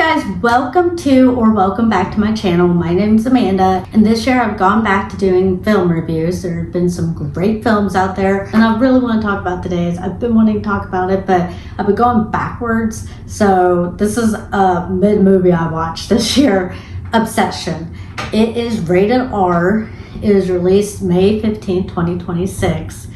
guys, welcome back to my channel. My name's Amanda, and this year I've gone back to doing film reviews. There have been some great films out there, and I really want to talk about today's. I've been wanting to talk about it, but I've been going backwards. So this is a mid-movie I watched this year, Obsession. It is rated R. It was released May 15th, 2026.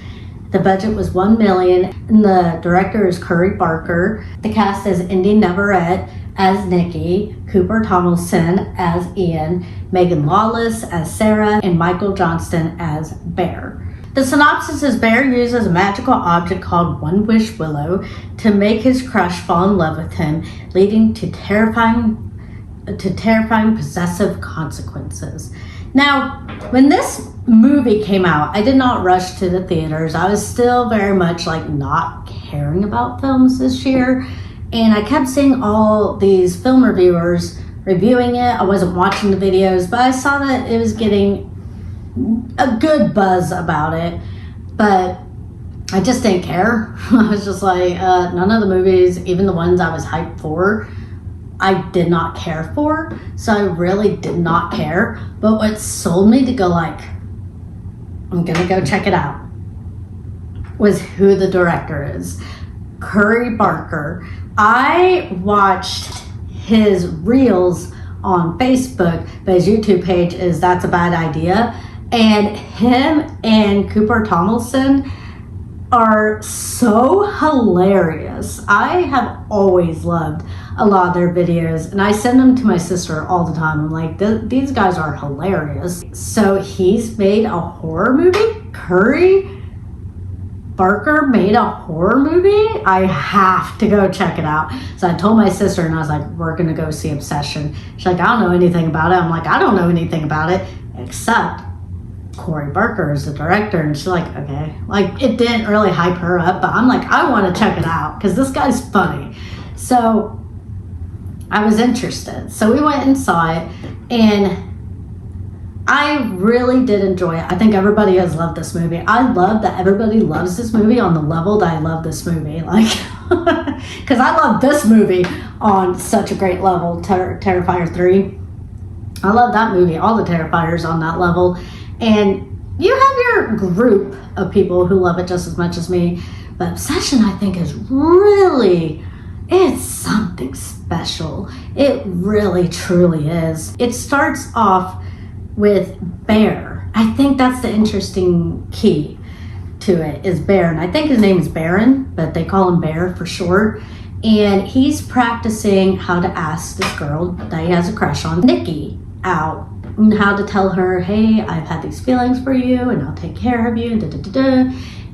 The budget was $1 million, and the director is Curry Barker. The cast is Inde Navarrette as Nikki, Cooper Tomlinson as Ian, Megan Lawless as Sarah, and Michael Johnston as Bear. The synopsis is Bear uses a magical object called One Wish Willow to make his crush fall in love with him, leading to terrifying possessive consequences. Now, when this movie came out, I did not rush to the theaters. I was still very much not caring about films this year. And I kept seeing all these film reviewers reviewing it. I wasn't watching the videos, but I saw that it was getting a good buzz about it. But I just didn't care. I was just like, none of the movies, even the ones I was hyped for, I did not care for. So I really did not care. But what sold me to go I'm gonna go check it out, was who the director is. Curry Barker. I watched his reels on Facebook, but his YouTube page is That's a Bad Idea. And him and Cooper Tomlinson are so hilarious. I have always loved a lot of their videos, and I send them to my sister all the time. I'm like, these guys are hilarious. So he's made a horror movie? Curry Barker made a horror movie? I have to go check it out. So I told my sister, and I was like, we're gonna go see Obsession. She's like, I don't know anything about it. I'm like, I don't know anything about it, except Curry Barker is the director. And she's like, okay. It didn't really hype her up, but I'm like, I want to check it out because this guy's funny. So I was interested. So we went and saw it, and I really did enjoy it. I think everybody has loved this movie. I love that everybody loves this movie on the level that I love this movie. Because I love this movie on such a great level. Terrifier 3. I love that movie. All the Terrifiers on that level. And you have your group of people who love it just as much as me. But Obsession, I think, is really, it's something special. It really, truly is. It starts off with Bear. I think that's the interesting key to it, is Bear. And I think his name is Baron, but they call him Bear for short. And he's practicing how to ask this girl that he has a crush on, Nikki, out. And how to tell her, hey, I've had these feelings for you, and I'll take care of you,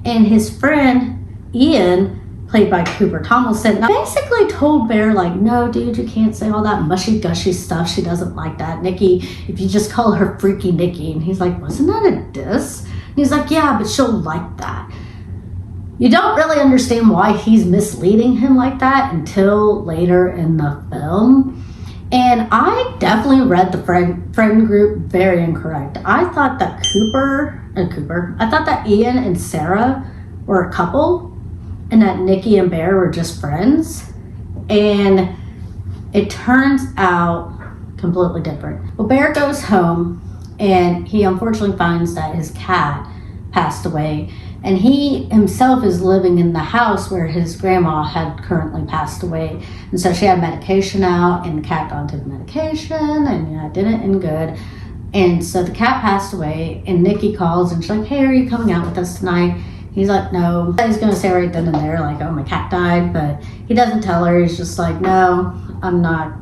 And his friend, Ian, played by Cooper Tomlinson, basically told Bear, no, dude, you can't say all that mushy-gushy stuff. She doesn't like that. Nikki, if you just call her Freaky Nikki. And he's like, wasn't that a diss? And he's like, yeah, but she'll like that. You don't really understand why he's misleading him like that until later in the film. And I definitely read the friend group very incorrect. I thought that I thought that Ian and Sarah were a couple, and that Nikki and Bear were just friends. And it turns out completely different. Well, Bear goes home, and he unfortunately finds that his cat passed away. And he himself is living in the house where his grandma had currently passed away. And so she had medication out, and the cat got into the medication, and it didn't end good. And so the cat passed away, and Nikki calls, and she's like, hey, are you coming out with us tonight? He's like, no. He's going to say right then and there, oh, my cat died. But he doesn't tell her. He's just like, no, I'm not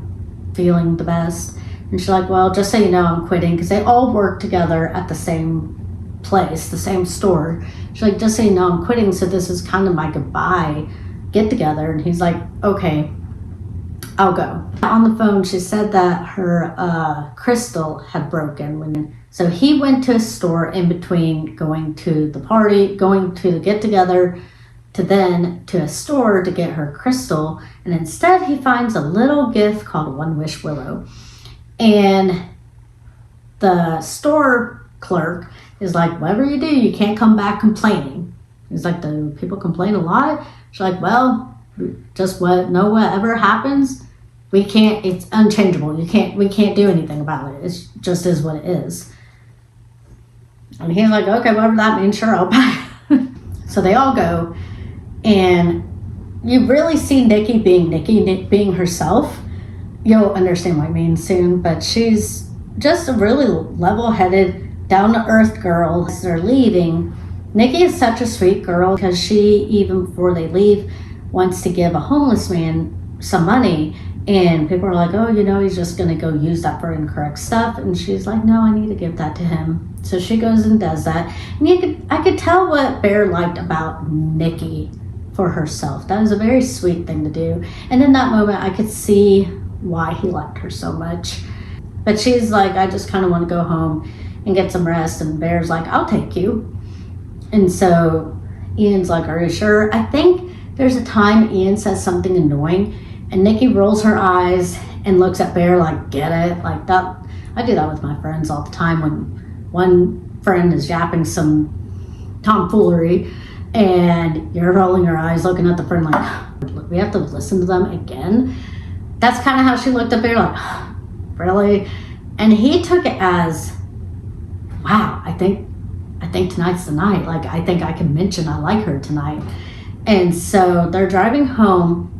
feeling the best. And she's like, well, just so you know, I'm quitting. Because they all work together at the same place, the same store. She's like, just so you know, I'm quitting, so this is kind of my goodbye get together. And he's like, okay, I'll go. On the phone, she said that her crystal had broken. So he went to a store in between going to the party, going to the get together, to then to a store to get her crystal. And instead he finds a little gift called One Wish Willow. And the store clerk is like, whatever you do, you can't come back complaining. He's like, do people complain a lot? She's like, well, just whatever happens, We can't, it's unchangeable. We can't do anything about it. It just is what it is. And he's like, okay, whatever that means, sure, I'll pay. So they all go, and you really see Nikki being herself. You'll understand what I mean soon, but she's just a really level-headed, down-to-earth girl. As they're leaving, Nikki is such a sweet girl because she, even before they leave, wants to give a homeless man some money. And people are like, oh, he's just going to go use that for incorrect stuff. And she's like, no, I need to give that to him. So she goes and does that. And I could tell what Bear liked about Nikki for herself. That was a very sweet thing to do. And in that moment, I could see why he liked her so much. But she's like, I just kind of want to go home and get some rest. And Bear's like, I'll take you. And so Ian's like, are you sure? I think there's a time Ian says something annoying, and Nikki rolls her eyes and looks at Bear like, get it? Like that. I do that with my friends all the time when one friend is yapping some tomfoolery and you're rolling your eyes looking at the friend like, we have to listen to them again. That's kind of how she looked at Bear like, really? And he took it as, wow, I think tonight's the night. Like, I think I can mention I like her tonight. And so they're driving home,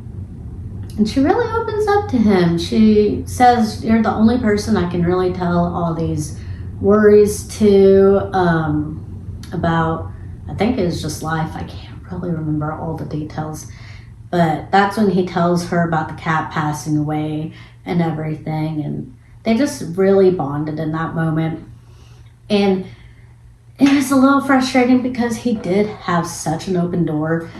and she really opens up to him. She says, you're the only person I can really tell all these worries to, about, I think it's just life. I can't really remember all the details. But that's when he tells her about the cat passing away and everything. And they just really bonded in that moment. And it was a little frustrating because he did have such an open door.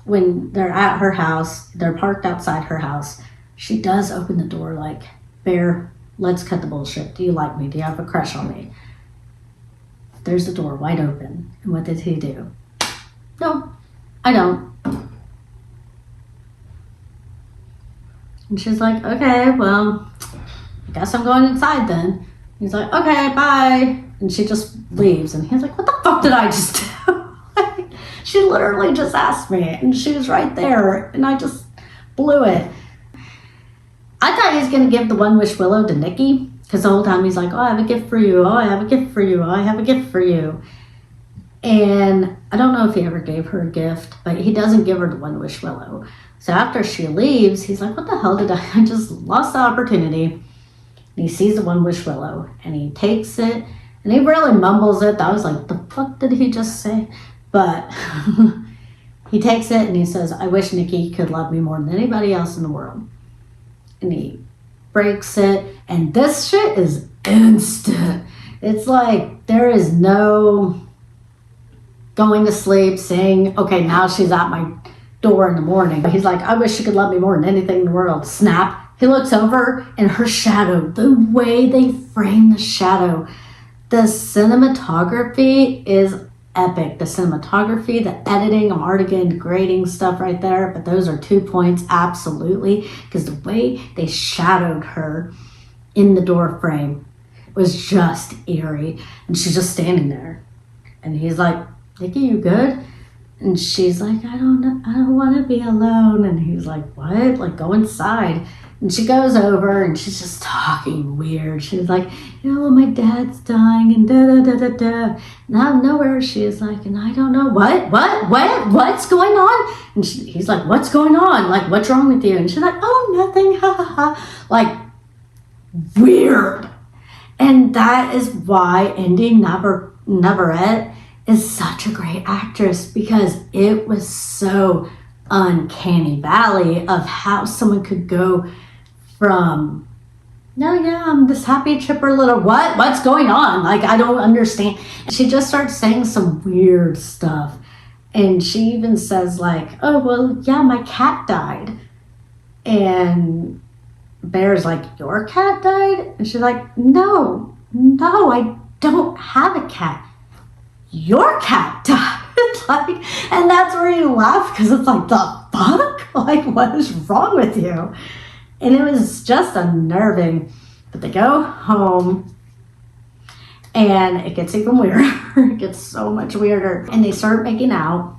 When they're at her house, they're parked outside her house, she does open the door like, Bear, let's cut the bullshit. Do you like me? Do you have a crush on me? There's the door wide open. And what did he do? No, I don't. And she's like, okay, well, I guess I'm going inside then. He's like, okay, bye. And she just leaves. And he's like, what the fuck did I just do? She literally just asked me, and she was right there, and I just blew it. I thought he was going to give the one wish willow to Nikki, because the whole time he's like, oh, I have a gift for you. Oh, I have a gift for you. Oh, I have a gift for you. And I don't know if he ever gave her a gift, but he doesn't give her the one wish willow. So after she leaves, he's like, what the hell did I just lost the opportunity. And he sees the one wish willow, and he takes it, and he really mumbles it. I was like, the fuck did he just say? But he takes it and he says, I wish Nikki could love me more than anybody else in the world. And he breaks it. And this shit is instant. It's like there is no going to sleep saying, okay, now she's at my door in the morning. He's like, I wish she could love me more than anything in the world. Snap. He looks over, and her shadow, the way they frame the shadow, the cinematography is epic. The cinematography, the editing, I'm already getting grading stuff right there, but those are 2 points, absolutely, because the way they shadowed her in the door frame was just eerie, and she's just standing there, and he's like, Nikki, you good? And she's like, I don't want to be alone. And he's like, what? Like, go inside. And she goes over and she's just talking weird. She's like, my dad's dying and da-da-da-da-da. And out of nowhere, she is like, and I don't know, what's going on? And he's like, what's going on? Like, what's wrong with you? And she's like, oh, nothing, ha, ha, ha. Like, weird. And that is why Inde Navarrette is such a great actress, because it was so uncanny valley of how someone could go from, no, yeah, I'm this happy, chipper little, what's going on? Like, I don't understand. She just starts saying some weird stuff. And she even says like, oh, well, yeah, my cat died. And Bear's like, your cat died? And she's like, no, I don't have a cat. Your cat died. Like, and that's where you laugh, because it's like, the fuck? Like, what is wrong with you? And it was just unnerving. But they go home, and it gets even weirder. It gets so much weirder. And they start making out.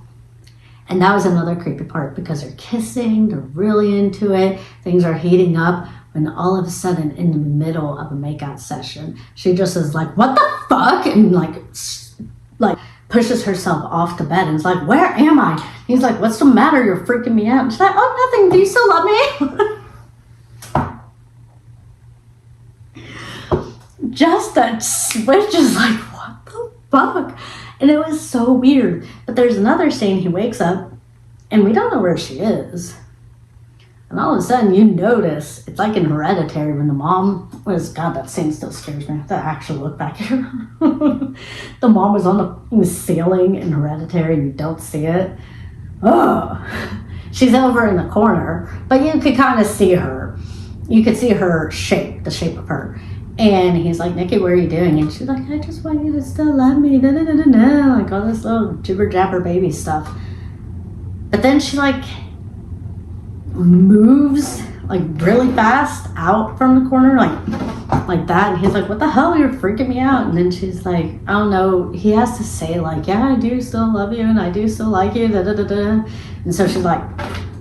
And that was another creepy part because they're kissing, they're really into it, things are heating up, when all of a sudden in the middle of a makeout session, she just is like, what the fuck? And like pushes herself off the bed and is like, where am I? He's like, what's the matter? You're freaking me out. And she's like, oh, nothing. Do you still love me? Just that switch is like, what the fuck? And it was so weird. But there's another scene, he wakes up and we don't know where she is. And all of a sudden you notice, it's like in Hereditary when the mom God, that scene still scares me. The actual look back here. The mom was on the ceiling in Hereditary and you don't see it. Oh, she's over in the corner, but you could kind of see her. You could see her shape, the shape of her. And he's like, Nikki, what are you doing? And she's like, I just want you to still love me. Da, da, da, da, da. Like all this little jibber jabber baby stuff. But then she like moves like really fast out from the corner, like that. And he's like, what the hell? You're freaking me out. And then she's like, I don't know. He has to say like, yeah, I do still love you and I do still like you. Da, da, da, da. And so she's like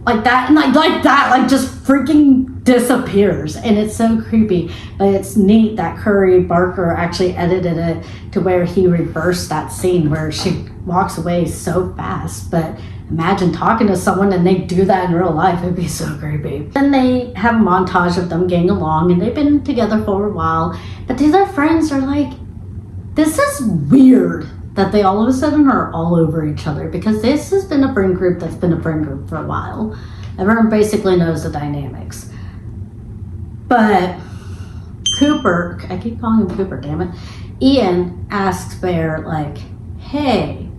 that and like that, like just freaking disappears. And it's so creepy. But it's neat that Curry Barker actually edited it to where he reversed that scene where she walks away so fast. But imagine talking to someone and they do that in real life. It'd be so creepy. Then they have a montage of them getting along and they've been together for a while. But the other friends are like, this is weird that they all of a sudden are all over each other, because this has been a friend group that's been a friend group for a while. Everyone basically knows the dynamics. But Cooper, I keep calling him Cooper, damn it. Ian asks Bear like, hey,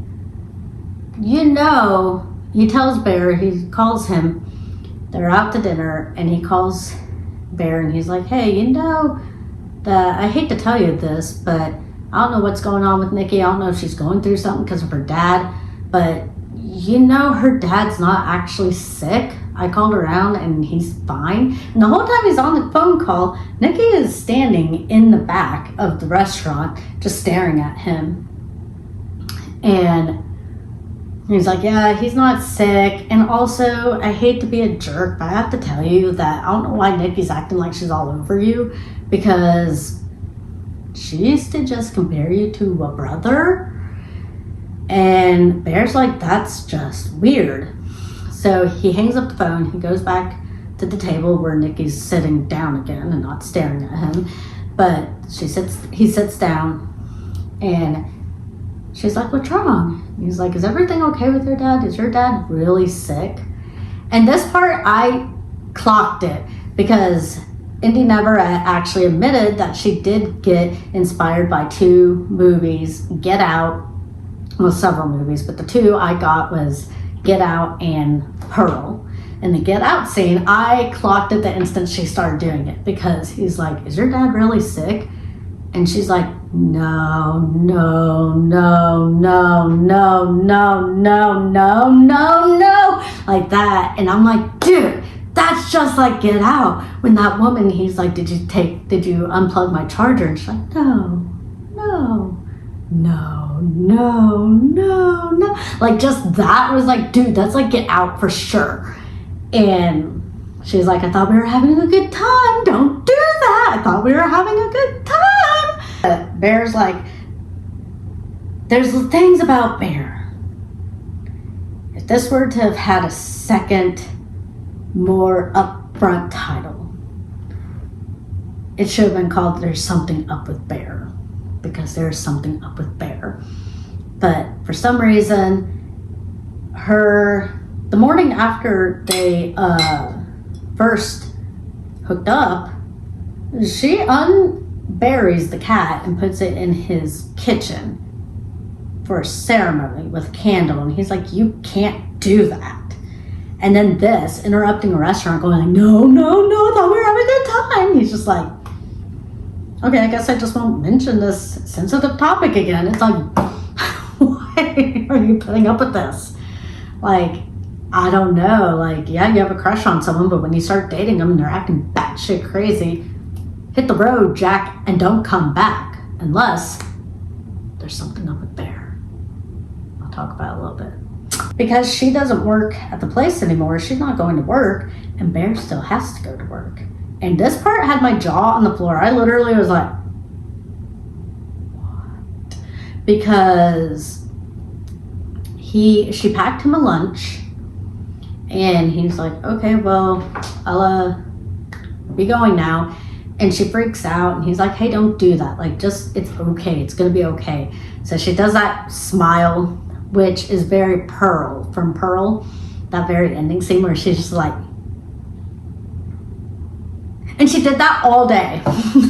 you know, he tells Bear, he calls him, they're out to dinner, and he calls Bear and he's like, hey, you know that I hate to tell you this, but I don't know what's going on with Nikki. I don't know if she's going through something because of her dad, but you know her dad's not actually sick. I called around and he's fine. And the whole time he's on the phone call, Nikki is standing in the back of the restaurant just staring at him. And he's like, yeah, he's not sick. And also, I hate to be a jerk, but I have to tell you that I don't know why Nikki's acting like she's all over you, because she used to just compare you to a brother. And Bear's like, that's just weird. So he hangs up the phone. He goes back to the table where Nikki's sitting down again and not staring at him. But he sits down and she's like, what's wrong? He's like, is everything okay with your dad? Is your dad really sick? And this part, I clocked it because Inde Navarrette actually admitted that she did get inspired by two movies, Get Out, well, several movies, but the two I got was Get Out and Pearl. In the Get Out scene, I clocked it the instant she started doing it, because he's like, is your dad really sick? And she's like, no, no, no, no, no, no, no, no, no, no, like that. And I'm like, dude, that's just like Get Out. When that woman, he's like, did you unplug my charger? And she's like, no, no, no, no, no, no. Like, just that was like, dude, that's like Get Out for sure. And she's like, I thought we were having a good time. Don't do that. I thought we were having a good time. Bear's like, there's things about Bear. If this were to have had a second, more upfront title, it should have been called There's Something Up with Bear, because there's something up with Bear. But for some reason, the morning after they first hooked up, she unburies the cat and puts it in his kitchen for a ceremony with a candle. And he's like, you can't do that. And then this, interrupting a restaurant, going like, no, no, no, I thought we were having a good time. He's just like, okay, I guess I just won't mention this sensitive topic again. It's like, why are you putting up with this? Like, I don't know. Like, yeah, you have a crush on someone, but when you start dating them and they're acting batshit crazy, hit the road, Jack, and don't come back unless there's something up with Bear. I'll talk about it a little bit. because she doesn't work at the place anymore. She's not going to work, and Bear still has to go to work. And this part had my jaw on the floor. I literally was like, what? Because she packed him a lunch, and he's like, okay, well, I'll be going now. And she freaks out, and he's like, hey, don't do that. Like, just, it's okay. It's going to be okay. So she does that smile, which is very Pearl, from Pearl, that very ending scene where she's just like, and she did that all day.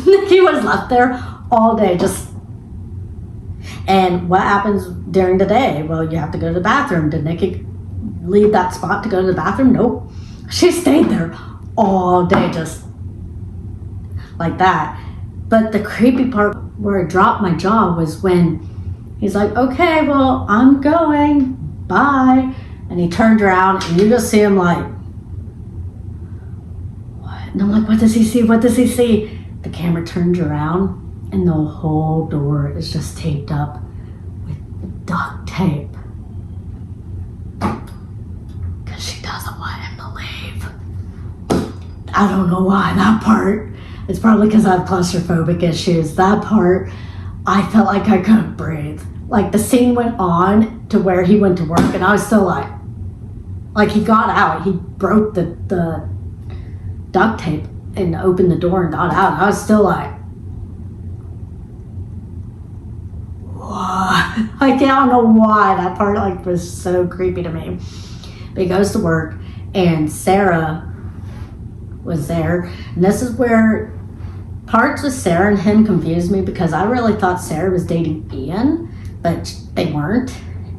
Nikki was left there all day, just, and what happens during the day? Well, you have to go to the bathroom. Did Nikki leave that spot to go to the bathroom? Nope. She stayed there all day, just like that. But the creepy part where it dropped my jaw was when he's like, okay, well, I'm going, bye. And he turned around, and you just see him like, what? And I'm like, what does he see? What does he see? The camera turns around, and the whole door is just taped up with duct tape. Because she doesn't want him to leave. I don't know why, that part. It's probably because I have claustrophobic issues. That part, I felt like I couldn't breathe. Like, the scene went on to where he went to work, and I was still like he got out. He broke the duct tape and opened the door and got out. I was still like, what? Like, I don't know why. That part, like, was so creepy to me. But he goes to work, and Sarah was there. And this is where parts with Sarah and him confused me, because I really thought Sarah was dating Ian, but they weren't.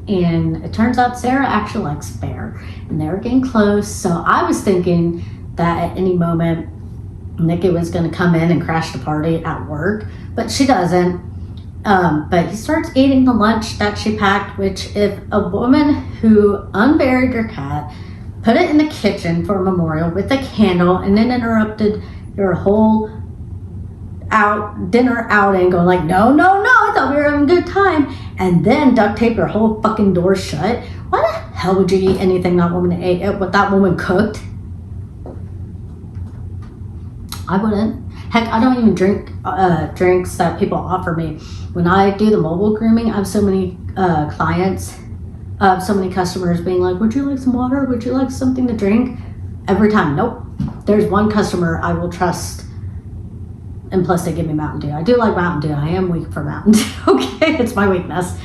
And it turns out Sarah actually likes Bear, and they were getting close. So I was thinking that at any moment Nikki was going to come in and crash the party at work, but she doesn't. But he starts eating the lunch that she packed, which, if a woman who unburied her cat, put it in the kitchen for a memorial with a candle, and then interrupted your whole dinner outing, going like, no, I thought we were having a good time, and then duct tape your whole fucking door shut. Why the hell would you eat anything that woman ate, what that woman cooked? I wouldn't. Heck, I don't even drink drinks that people offer me. When I do the mobile grooming, I have so many clients, so many customers being like, would you like some water? Would you like something to drink? Every time, nope. There's one customer I will trust, and plus they give me Mountain Dew. I do like Mountain Dew. I am weak for Mountain Dew. Okay, it's my weakness.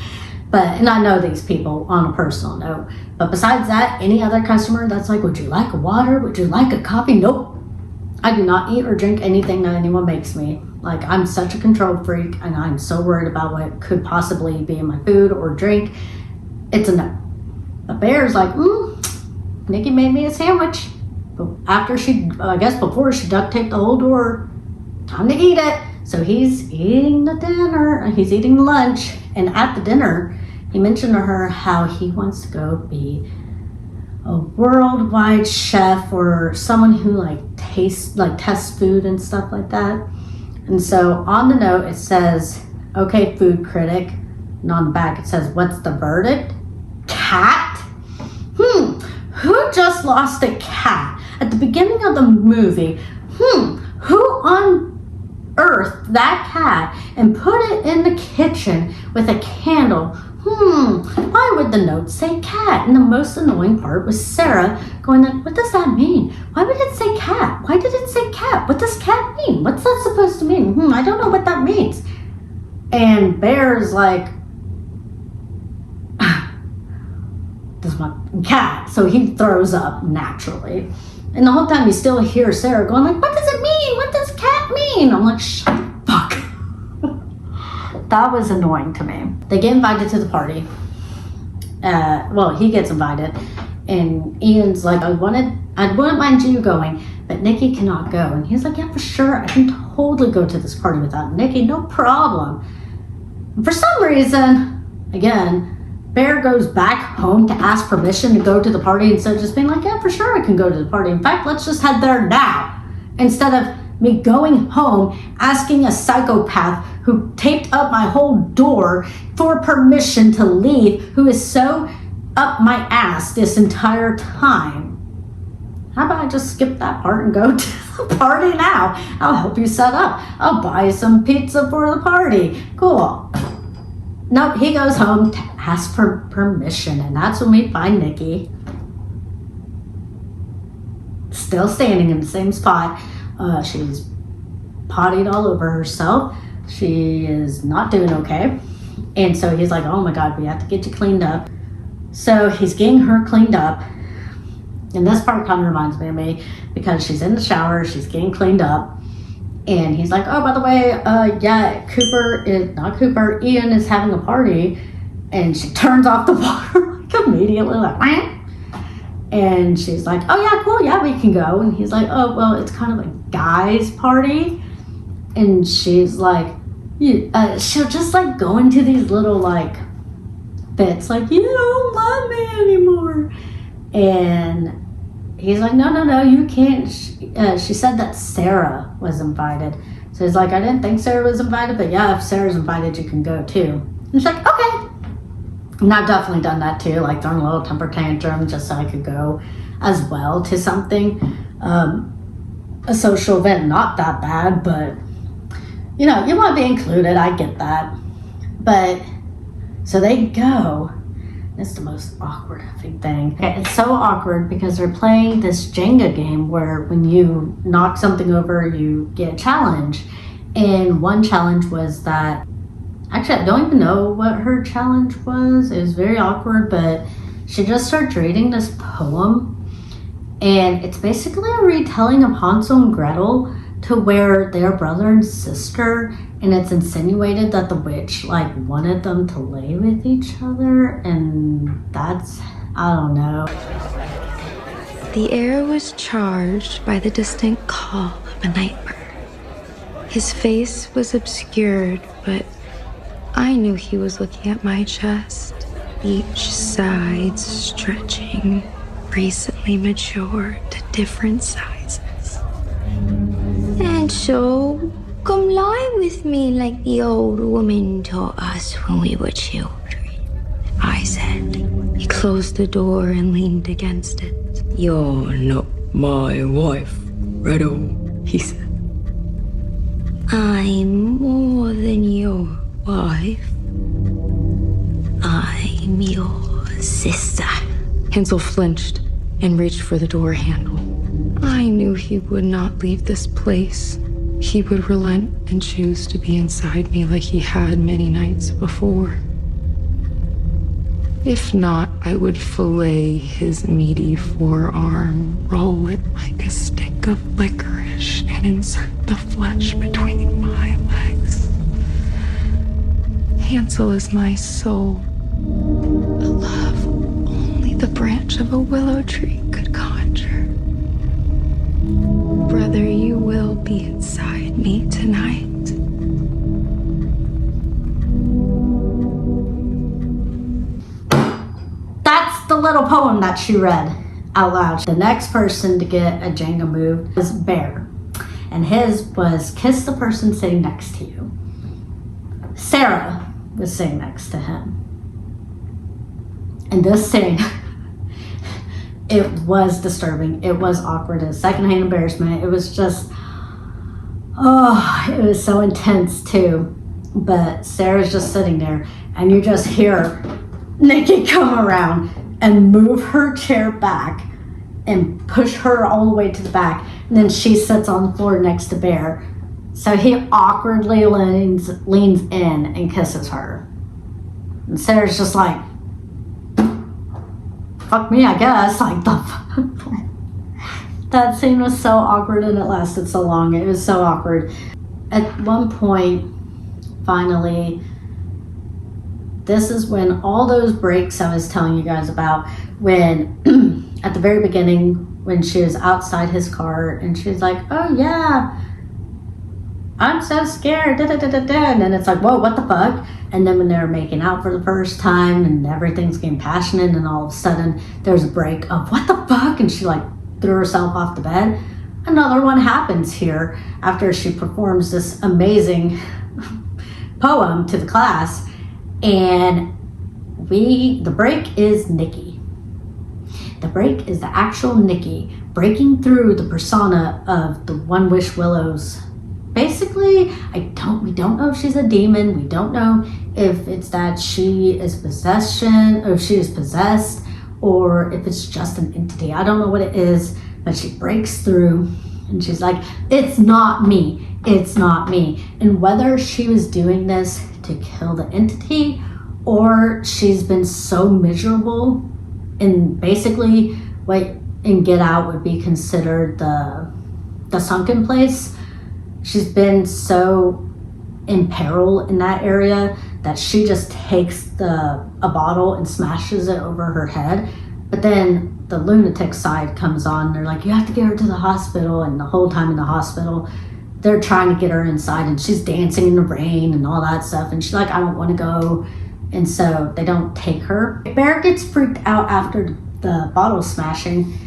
And I know these people on a personal note. But besides that, any other customer that's like, would you like a water? Would you like a coffee? Nope. I do not eat or drink anything that anyone makes me. Like, I'm such a control freak, and I'm so worried about what could possibly be in my food or drink. It's a no. But Bear's like, Nikki made me a sandwich. But after before she duct taped the whole door, time to eat it. So he's eating the dinner, he's eating lunch, and at the dinner, he mentioned to her how he wants to go be a worldwide chef, or someone who tests food and stuff like that. And so on the note, it says, okay, food critic. And on the back, it says, what's the verdict? Cat? Who just lost a cat at the beginning of the movie? Who on earth that cat and put it in the kitchen with a candle? Why would the note say cat? And the most annoying part was Sarah going like, what does that mean? Why would it say cat? Why did it say cat? What does cat mean? What's that supposed to mean? I don't know what that means. And Bear's like, this is my cat. So he throws up naturally. And the whole time you still hear Sarah going like, what does it mean? What does cat mean? I'm like, shut the fuck. That was annoying to me. They get invited to the party. He gets invited. And Ian's like, I wouldn't mind you going, but Nikki cannot go. And he's like, yeah, for sure. I can totally go to this party without Nikki. No problem. And for some reason, again, Bear goes back home to ask permission to go to the party instead of just being like, yeah, for sure I can go to the party. In fact, let's just head there now. Instead of me going home, asking a psychopath who taped up my whole door for permission to leave, who is so up my ass this entire time. How about I just skip that part and go to the party now? I'll help you set up. I'll buy some pizza for the party. Cool. Nope, he goes home, asks for permission, and that's when we find Nikki. Still standing in the same spot. She's pottied all over herself. She is not doing okay. And so he's like, oh my God, we have to get you cleaned up. So he's getting her cleaned up. And this part kind of reminds me of me because she's in the shower, she's getting cleaned up. And he's like, oh, by the way, Ian is having a party. And she turns off the water like immediately, like, Wah! And she's like, oh yeah, cool, yeah, we can go. And he's like, oh, well, it's kind of a guy's party. And she's like, she'll just like go into these little like fits, like, you don't love me anymore. And he's like, no, you can't. She said that Sarah was invited. So he's like, I didn't think Sarah was invited, but yeah, if Sarah's invited, you can go too. And she's like, okay. And I've definitely done that too, like throwing a little temper tantrum just so I could go as well to something. A social event, not that bad, but you know, you want to be included, I get that. But, so they go. It's the most awkward effing thing. Okay, it's so awkward because they're playing this Jenga game where when you knock something over, you get a challenge. And one challenge was that, actually I don't even know what her challenge was. It was very awkward, but she just started reading this poem. And it's basically a retelling of Hansel and Gretel to where they're brother and sister, and it's insinuated that the witch like wanted them to lay with each other, and that's, I don't know. The air was charged by the distant call of a night bird. His face was obscured, but I knew he was looking at my chest, each side stretching, recently matured to different sizes. And so, come lie with me like the old woman taught us when we were children, I said. He closed the door and leaned against it. You're not my wife, Gretel, he said. I'm more than your wife. I'm your sister. Hansel flinched and reached for the door handle. I knew he would not leave this place. He would relent and choose to be inside me like he had many nights before. If not, I would fillet his meaty forearm, roll it like a stick of licorice, and insert the flesh between my legs. Hansel is my soul, a love only the branch of a willow tree could conjure. Brother, you will be inside me tonight. That's the little poem that she read out loud. The next person to get a Jenga move was Bear. And his was kiss the person sitting next to you. Sarah was sitting next to him. And this scene, it was disturbing. It was awkward. It was secondhand embarrassment. It was just, it was so intense too. But Sarah's just sitting there and you just hear Nikki come around and move her chair back and push her all the way to the back. And then she sits on the floor next to Bear. So he awkwardly leans in and kisses her. And Sarah's just like, fuck me, I guess. Like, the fuck? That scene was so awkward and it lasted so long. It was so awkward. At one point, finally, this is when all those breaks I was telling you guys about, when at the very beginning, when she was outside his car and she's like, oh yeah, I'm so scared, da da da da da. And then it's like, whoa, what the fuck? And then when they were making out for the first time and everything's getting passionate, and all of a sudden there's a break of what the fuck? And she like threw herself off the bed. Another one happens here after she performs this amazing poem to the class. And the break is Nikki. The break is the actual Nikki breaking through the persona of the One Wish Willows. Basically, we don't know if she's a demon. We don't know if it's that she is possessed, or if it's just an entity. I don't know what it is, but she breaks through and she's like, it's not me. It's not me. And whether she was doing this to kill the entity, or she's been so miserable, and basically what in Get Out would be considered the sunken place. She's been so in peril in that area that she just takes a bottle and smashes it over her head. But then the lunatic side comes on. They're like, you have to get her to the hospital. And the whole time in the hospital, they're trying to get her inside, and she's dancing in the rain and all that stuff. And she's like, I don't want to go. And so they don't take her. Bear gets freaked out after the bottle smashing,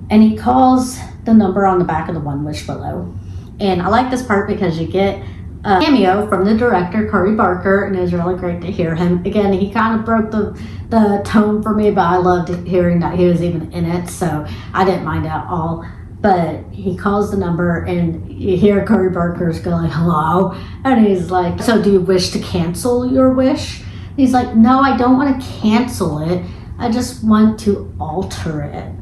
and he calls the number on the back of the One Wish Willow. And I like this part because you get a cameo from the director, Corey Barker, and it was really great to hear him. Again, he kind of broke the tone for me, but I loved hearing that he was even in it, so I didn't mind at all. But he calls the number, and you hear Corey Barker's go like, hello? And he's like, so do you wish to cancel your wish? He's like, no, I don't want to cancel it. I just want to alter it.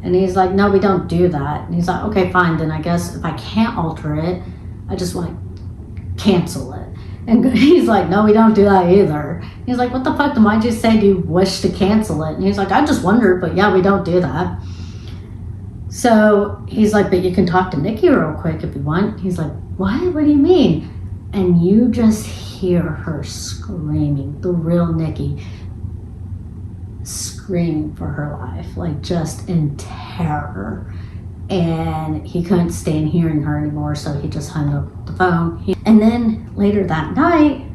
And he's like, no, we don't do that. And he's like, okay, fine. Then I guess if I can't alter it, I just want to cancel it. And he's like, no, we don't do that either. He's like, what the fuck? Then why'd you say, do you wish to cancel it? And he's like, I just wondered, but yeah, we don't do that. So he's like, but you can talk to Nikki real quick if you want. He's like, what? What do you mean? And you just hear her screaming, the real Nikki, screaming for her life, like just in terror. And he couldn't stand hearing her anymore, so he just hung up the phone. And then later that night,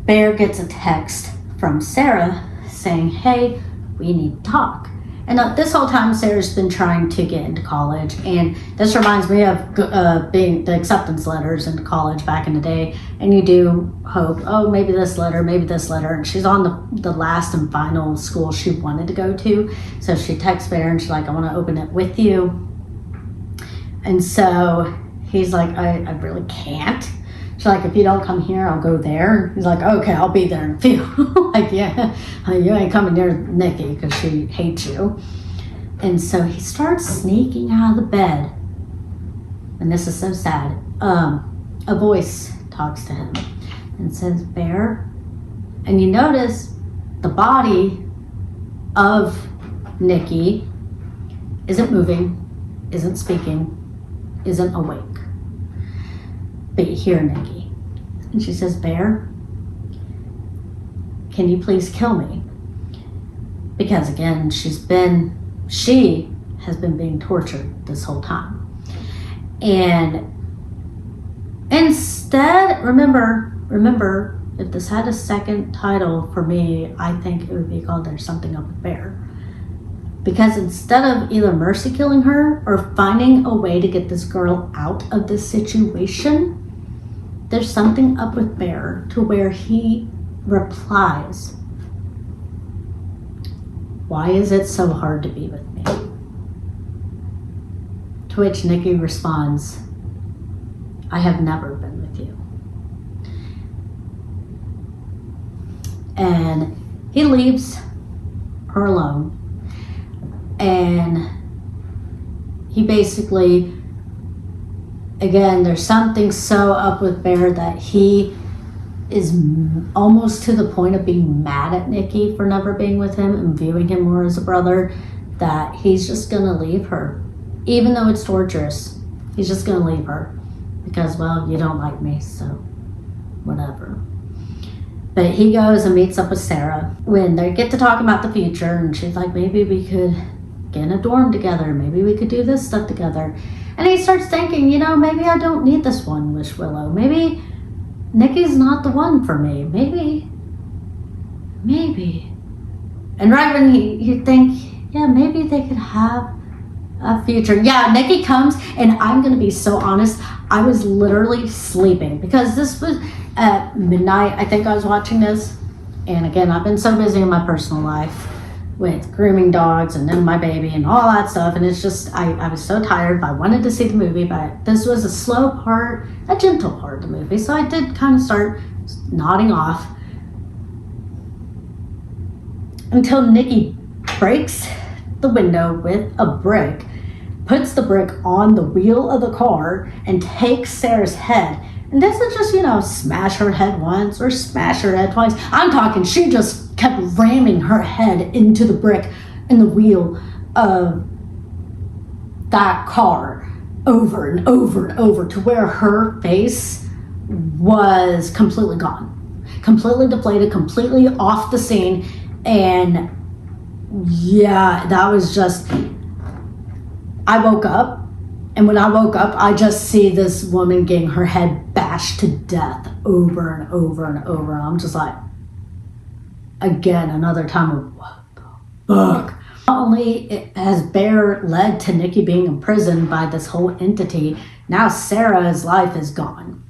Bear gets a text from Sarah saying, hey, we need to talk. And this whole time, Sarah's been trying to get into college. And this reminds me of being the acceptance letters into college back in the day. And you do hope, oh, maybe this letter. And she's on the last and final school she wanted to go to. So she texts Bear and she's like, I want to open it with you. And so he's like, I really can't. She's like, if you don't come here, I'll go there. He's like, okay, I'll be there in a few. Like, yeah, you ain't coming near Nikki because she hates you. And so he starts sneaking out of the bed. And this is so sad. A voice talks to him and says, Bear. And you notice the body of Nikki isn't moving, isn't speaking, isn't awake. But you hear Nikki. And she says, Bear, can you please kill me? Because again, she has been being tortured this whole time. And instead, remember, if this had a second title for me, I think it would be called There's Something Up with Bear. Because instead of either mercy killing her or finding a way to get this girl out of this situation, there's something up with Bear to where he replies, why is it so hard to be with me? To which Nikki responds, I have never been with you. And he leaves her alone. And he basically, again, there's something so up with Bear that he is almost to the point of being mad at Nikki for never being with him and viewing him more as a brother, that he's just gonna leave her. Even though it's torturous, he's just gonna leave her. Because, well, you don't like me, so whatever. But he goes and meets up with Sarah when they get to talk about the future, and she's like, maybe we could get in a dorm together. Maybe we could do this stuff together. And he starts thinking, maybe I don't need this One Wish Willow. Maybe Nikki's not the one for me. Maybe. And right when you think, yeah, maybe they could have a future. Yeah, Nikki comes, and I'm going to be so honest, I was literally sleeping because this was at midnight. I think I was watching this. And again, I've been so busy in my personal life with grooming dogs and then my baby and all that stuff. And it's just, I was so tired, but I wanted to see the movie. But this was a slow part, a gentle part of the movie. So I did kind of start nodding off until Nikki breaks the window with a brick, puts the brick on the wheel of the car, and takes Sarah's head. And doesn't just, smash her head once or smash her head twice. I'm talking, she just kept ramming her head into the brick in the wheel of that car over and over and over to where her face was completely gone. Completely deflated, completely off the scene. And yeah, that was just, I woke up. And when I woke up, I just see this woman getting her head bashed to death over and over and over. And I'm just like, again, another time of what the fuck? Not only has Bear led to Nikki being imprisoned by this whole entity, now Sarah's life is gone.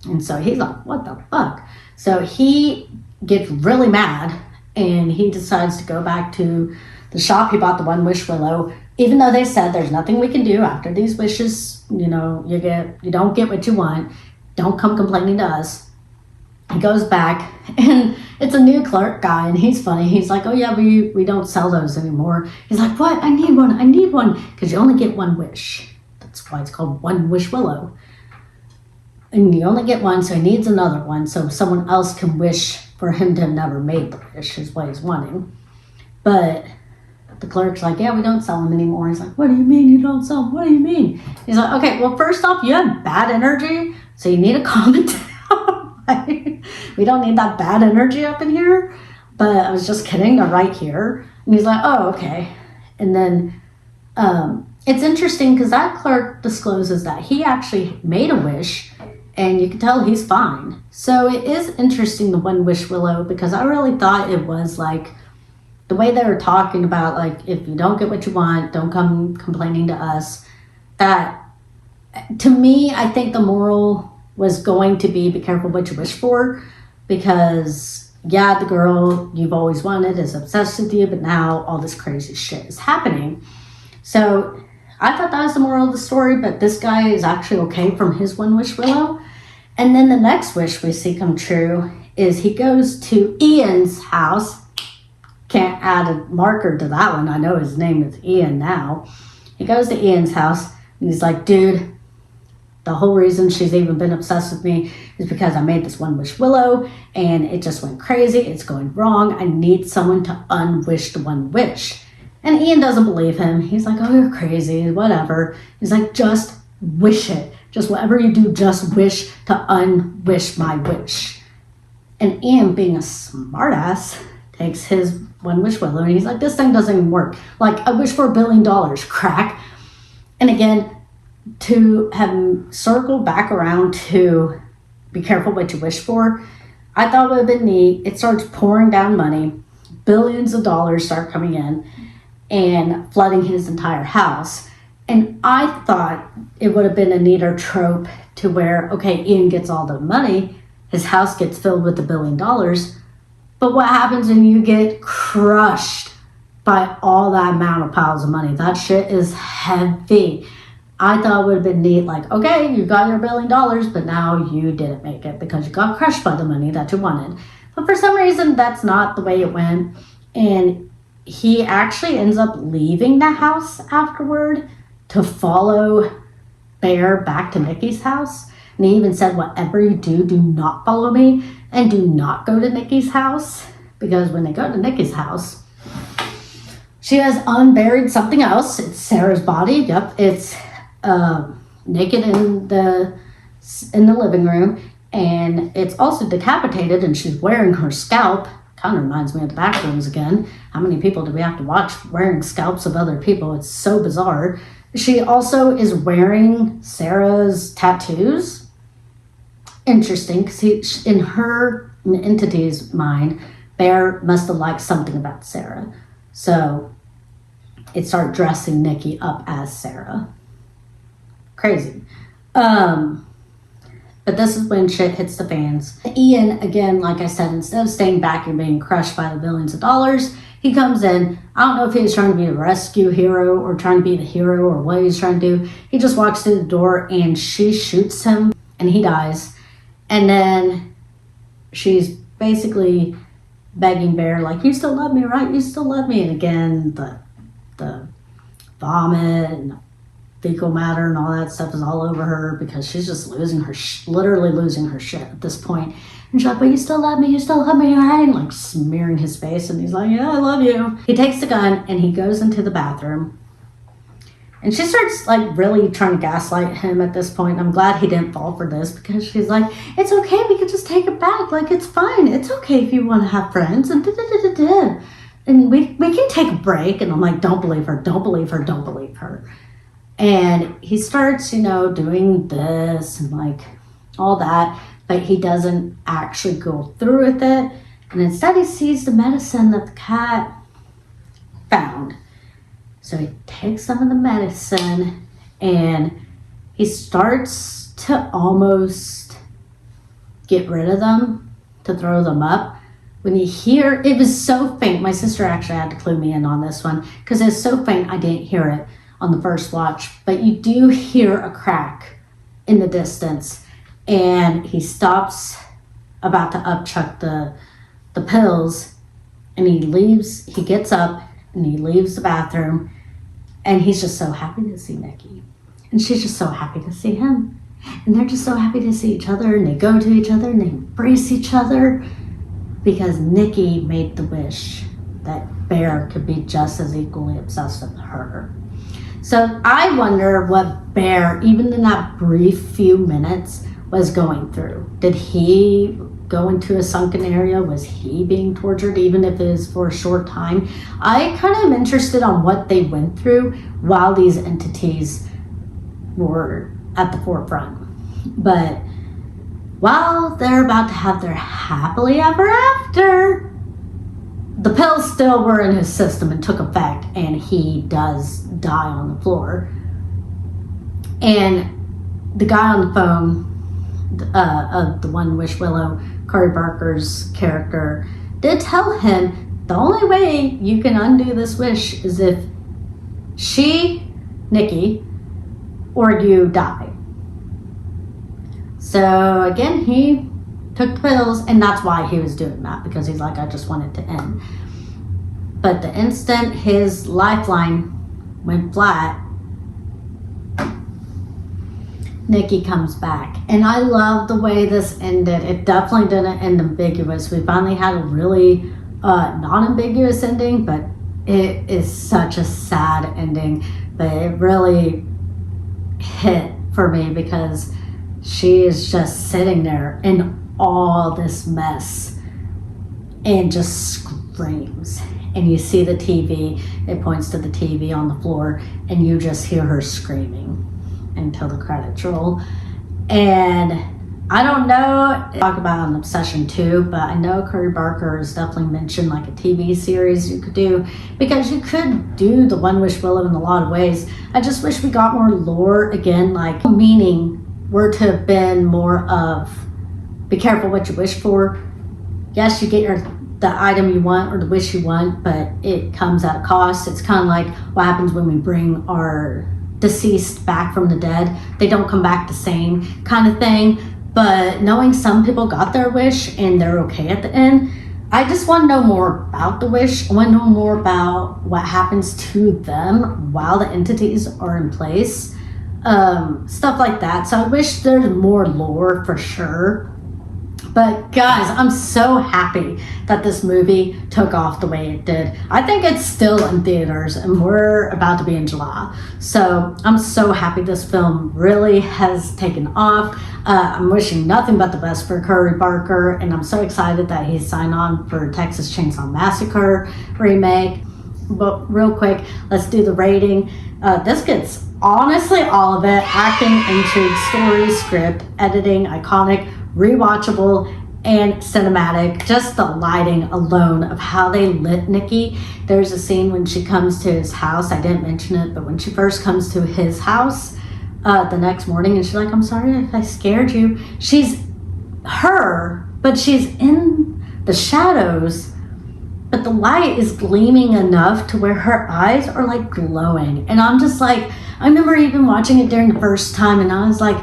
And so he's like, what the fuck? So he gets really mad and he decides to go back to the shop he bought the One Wish Willow. Even though they said there's nothing we can do after these wishes, you don't get what you want. Don't come complaining to us. He goes back and it's a new clerk guy and he's funny. He's like, oh yeah, we don't sell those anymore. He's like, what? I need one. Because you only get one wish. That's why it's called One Wish Willow. And you only get one, so he needs another one so someone else can wish for him to have never made the wish is what he's wanting. But the clerk's like, yeah, we don't sell them anymore. He's like, what do you mean you don't sell them? What do you mean? He's like, okay, well, first off, you have bad energy, so you need to calm it down. We don't need that bad energy up in here. But I was just kidding, they're right here. And he's like, oh, okay. And then it's interesting because that clerk discloses that he actually made a wish and you can tell he's fine. So it is interesting, the One Wish Willow, because I really thought it was like, the way they were talking about, like, if you don't get what you want, don't come complaining to us. That, to me, I think the moral was going to be careful what you wish for. Because, yeah, the girl you've always wanted is obsessed with you, but now all this crazy shit is happening. So I thought that was the moral of the story, but this guy is actually okay from his One Wish Willow. And then the next wish we see come true is he goes to Ian's house. Can't add a marker to that one. I know his name is Ian now. He goes to Ian's house and he's like, dude, the whole reason she's even been obsessed with me is because I made this One Wish Willow and it just went crazy. It's going wrong. I need someone to unwish the one wish. And Ian doesn't believe him. He's like, oh, you're crazy, whatever. He's like, just wish it. Just whatever you do, just wish to unwish my wish. And Ian, being a smartass, takes his One Wish Willow and he's like, this thing doesn't even work. Like, I wish for $1 billion, crack. And again, to have him circle back around to be careful what you wish for, I thought would have been neat. It starts pouring down money. Billions of dollars start coming in and flooding his entire house. And I thought it would have been a neater trope to where, okay, Ian gets all the money, his house gets filled with $1 billion, but what happens when you get crushed by all that amount of piles of money? That shit is heavy. I thought it would have been neat, like, okay, you got your $1 billion, but now you didn't make it because you got crushed by the money that you wanted. But for some reason, that's not the way it went. And he actually ends up leaving the house afterward to follow Bear back to Nikki's house. And he even said, whatever you do, do not follow me and do not go to Nikki's house. Because when they go to Nikki's house, she has unburied something else. It's Sarah's body. Yep, it's naked in the living room. And it's also decapitated and she's wearing her scalp. Kind of reminds me of the Backrooms again. How many people do we have to watch wearing scalps of other people? It's so bizarre. She also is wearing Sarah's tattoos. Interesting, because in her entity's mind, Bear must have liked something about Sarah. So it started dressing Nikki up as Sarah. Crazy. But this is when shit hits the fans. Ian, again, like I said, instead of staying back and being crushed by the billions of dollars, he comes in. I don't know if he was trying to be a rescue hero or trying to be the hero or what he's trying to do. He just walks through the door and she shoots him and he dies. And then she's basically begging Bear, like, you still love me, right? You still love me. And again, the vomit and fecal matter and all that stuff is all over her because she's just losing her, literally losing her shit at this point. And she's like, but you still love me, right? And like smearing his face. And he's like, yeah, I love you. He takes the gun and he goes into the bathroom. And she starts like really trying to gaslight him at this point. I'm glad he didn't fall for this because she's like, it's okay, we can just take it back. Like, it's fine. It's okay if you want to have friends. And da-da-da-da-da. And we can take a break. And I'm like, don't believe her, don't believe her, don't believe her. And he starts, doing this and like all that, but he doesn't actually go through with it. And instead he sees the medicine that the cat found. So he takes some of the medicine and he starts to almost get rid of them, to throw them up. When you hear, it was so faint. My sister actually had to clue me in on this one because it's so faint I didn't hear it on the first watch, but you do hear a crack in the distance and he stops about to upchuck the pills and he gets up and he leaves the bathroom and he's just so happy to see Nikki and she's just so happy to see him and they're just so happy to see each other and they go to each other and they embrace each other because Nikki made the wish that Bear could be just as equally obsessed with her. So I wonder what Bear, even in that brief few minutes, was going through. Did he go into a sunken area? Was he being tortured, even if it is for a short time? I kind of am interested on what they went through while these entities were at the forefront. But while they're about to have their happily ever after, the pills still were in his system and took effect, and he does die on the floor. And the guy on the phone, of the one Wish Willow, Cory Barker's character, did tell him the only way you can undo this wish is if she, Nikki, or you die. So again, he took the pills, and that's why he was doing that, because he's like, I just want it to end. But the instant his lifeline went flat, Nikki comes back. And I love the way this ended. It definitely didn't end ambiguous. We finally had a really non-ambiguous ending, but it is such a sad ending. But it really hit for me because she is just sitting there in all this mess and just screams. And you see the TV, it points to the TV on the floor, and you just hear her screaming until the credits roll. And I don't know, talk about an obsession too, but I know Cory Barker has definitely mentioned like a TV series you could do, because you could do the One Wish Willow in a lot of ways. I just wish we got more lore again, like meaning were to have been more of, be careful what you wish for. Yes, you get the item you want or the wish you want, but it comes at a cost. It's kind of like what happens when we bring our deceased back from the dead. They don't come back the same kind of thing. But knowing some people got their wish and they're okay at the end, I just want to know more about the wish. I want to know more about what happens to them while the entities are in place. Stuff like that. So I wish there's more lore for sure. But guys, I'm so happy that this movie took off the way it did. I think it's still in theaters and we're about to be in July. So I'm so happy this film really has taken off. I'm wishing nothing but the best for Cory Barker, and I'm so excited that he signed on for Texas Chainsaw Massacre remake. But real quick, let's do the rating. This gets honestly all of it: acting, intrigue, story, script, editing, iconic, rewatchable, and cinematic. Just the lighting alone of how they lit Nikki. There's a scene when she comes to his house. I didn't mention it, but when she first comes to his house, the next morning, and she's like, I'm sorry if I scared you. She's her, but she's in the shadows, but the light is gleaming enough to where her eyes are like glowing. And I'm just like, I remember even watching it during the first time, and I was like,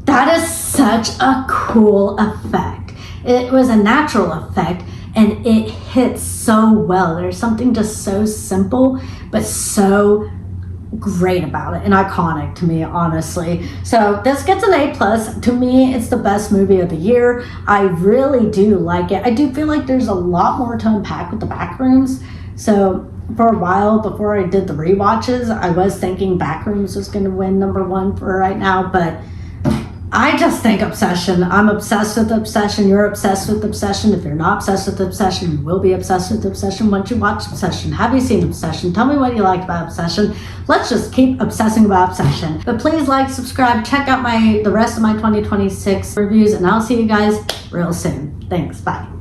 that is such a cool effect. It was a natural effect, and it hits so well. There's something just so simple, but so great about it and iconic to me, honestly. So this gets an A+. To me, it's the best movie of the year. I really do like it. I do feel like there's a lot more to unpack with the Backrooms. So for a while before I did the rewatches, I was thinking Backrooms was going to win #1 for right now, but I just think Obsession. I'm obsessed with Obsession. You're obsessed with Obsession. If you're not obsessed with Obsession, you will be obsessed with Obsession once you watch Obsession. Have you seen Obsession? Tell me what you liked about Obsession. Let's just keep obsessing about Obsession. But please like, subscribe, check out the rest of my 2026 reviews, and I'll see you guys real soon. Thanks. Bye.